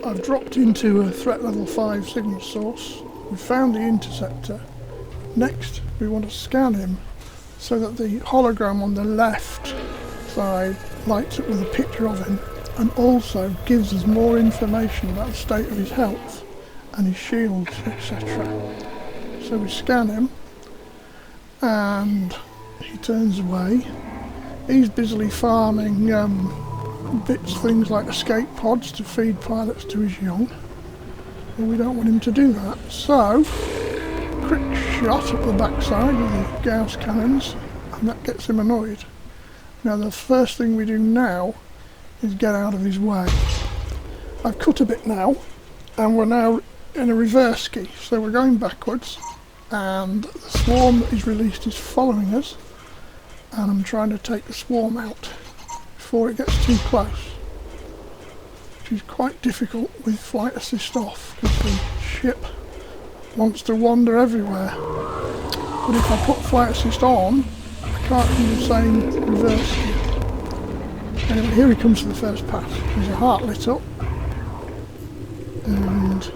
I've dropped into a threat level 5 signal source. We've found the interceptor. Next, we want to scan him so that the hologram on the left side lights up with a picture of him and also gives us more information about the state of his health and his shields, etc. So we scan him and he turns away. He's busily farming things like escape pods to feed pilots to his young. And we don't want him to do that. So, quick shot up the backside with the Gauss cannons, and that gets him annoyed. Now the first thing we do now is get out of his way. I've cut a bit now, and we're now in a reverse ski, so we're going backwards, and the swarm that is released is following us, and I'm trying to take the swarm out before it gets too close, which is quite difficult with flight assist off, because the ship wants to wander everywhere. But if I put flight assist on, I can't do the same reverse ski. Anyway, here he comes to the first pass. There's a heart lit up, and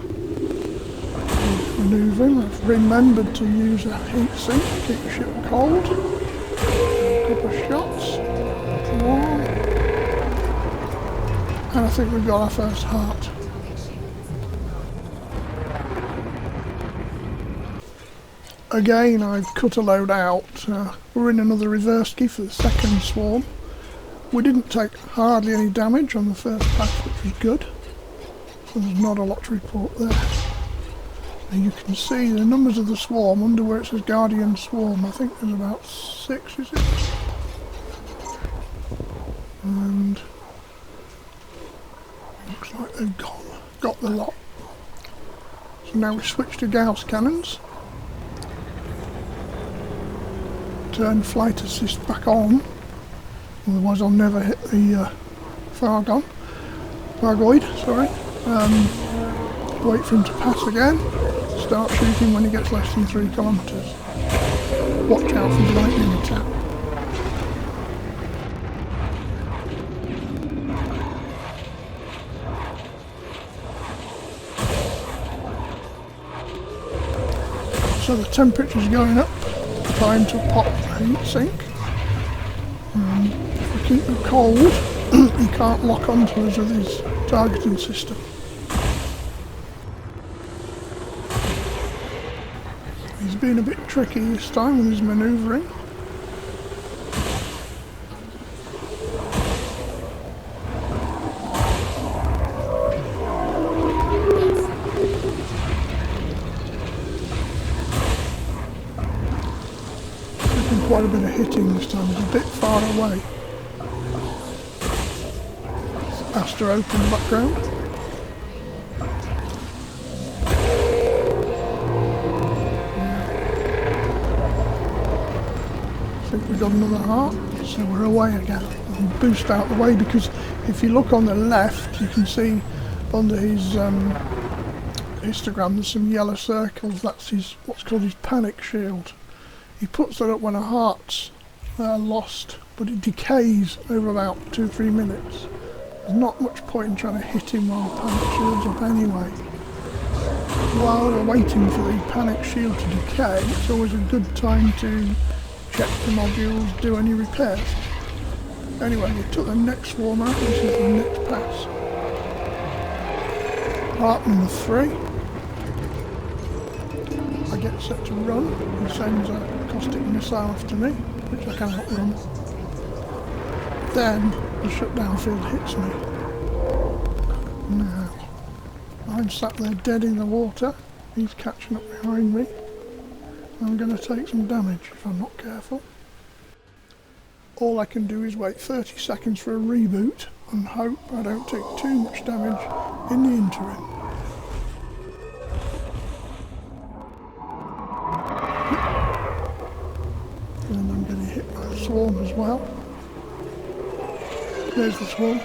manoeuvring. I've remembered to use a heat sink to keep the ship cold. A couple of shots, one, and I think we've got our first heart. Again, I've cut a load out. We're in another reverse ski for the second swarm. We didn't take hardly any damage on the first pass, which was good. So there's not a lot to report there. And you can see the numbers of the swarm under where it says Guardian Swarm. I think there's about 6, is it? And looks like they've got the lot. So now we switch to Gauss cannons. Turn flight assist back on, otherwise I'll never hit the Fargoid, sorry. Wait for him to pass again, start shooting when he gets less than 3 kilometres. Watch out for the lightning attack. So the temperature's going up. Time to pop the heat sink. If we keep him cold, he can't lock onto us with his targeting system. He's been a bit tricky this time with his manoeuvring. Quite a bit of hitting this time. It's a bit far away. It's Asterope in the background. I think we've got another heart, so we're away again. And boost out the way, because if you look on the left, you can see under his histogram there's some yellow circles. That's his what's called his panic shield. He puts that up when a heart's lost, but it decays over about 2-3 minutes. There's not much point in trying to hit him while panic shield's up anyway. While we're waiting for the panic shield to decay, it's always a good time to check the modules, do any repairs. Anyway, we took the next swarm out, this is the next pass. Heart number 3. I get set to run, he sends a caustic missile after me, which I can outrun. Then the shutdown field hits me. Now, I'm sat there dead in the water, he's catching up behind me. I'm going to take some damage if I'm not careful. All I can do is wait 30 seconds for a reboot and hope I don't take too much damage in the interim. And I'm getting hit by the swarm as well. There's the swarm.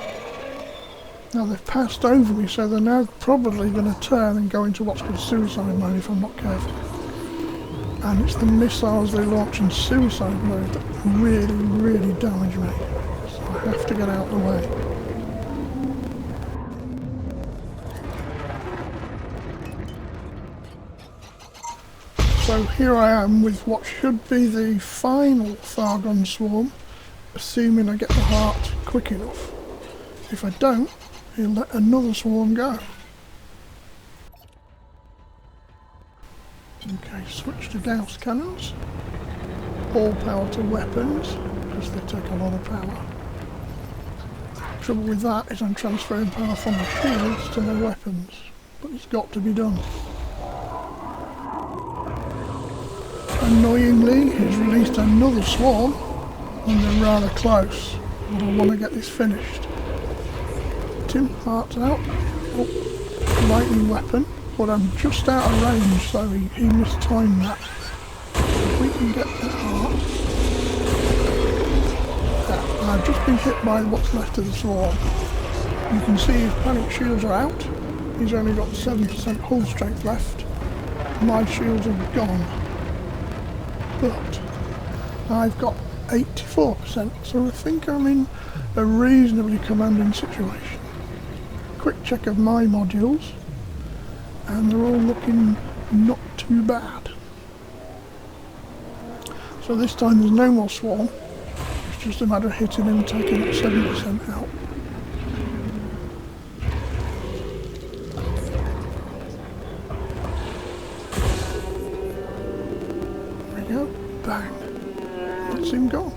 Now they've passed over me, so they're now probably going to turn and go into what's called suicide mode if I'm not careful. And it's the missiles they launch in suicide mode that really, really damage me. So I have to get out of the way. So here I am with what should be the final Fargon swarm, assuming I get the heart quick enough. If I don't, he'll let another swarm go. Okay, switch to Gauss cannons. All power to weapons, because they take a lot of power. Trouble with that is I'm transferring power from the shields to the weapons, but it's got to be done. Annoyingly, he's released another swarm, and they're rather close, but I want to get this finished. 2 hearts out. Oh, lightning weapon, but I'm just out of range, so he mistimed that. If we can get that heart. Yeah, I've just been hit by what's left of the swarm. You can see his panic shields are out. He's only got 7% hull strength left. My shields are gone. But I've got 84%, so I think I'm in a reasonably commanding situation. Quick check of my modules, and they're all looking not too bad. So this time there's no more swarm, it's just a matter of hitting him and taking that 7% out. There we go, bang, that's him gone.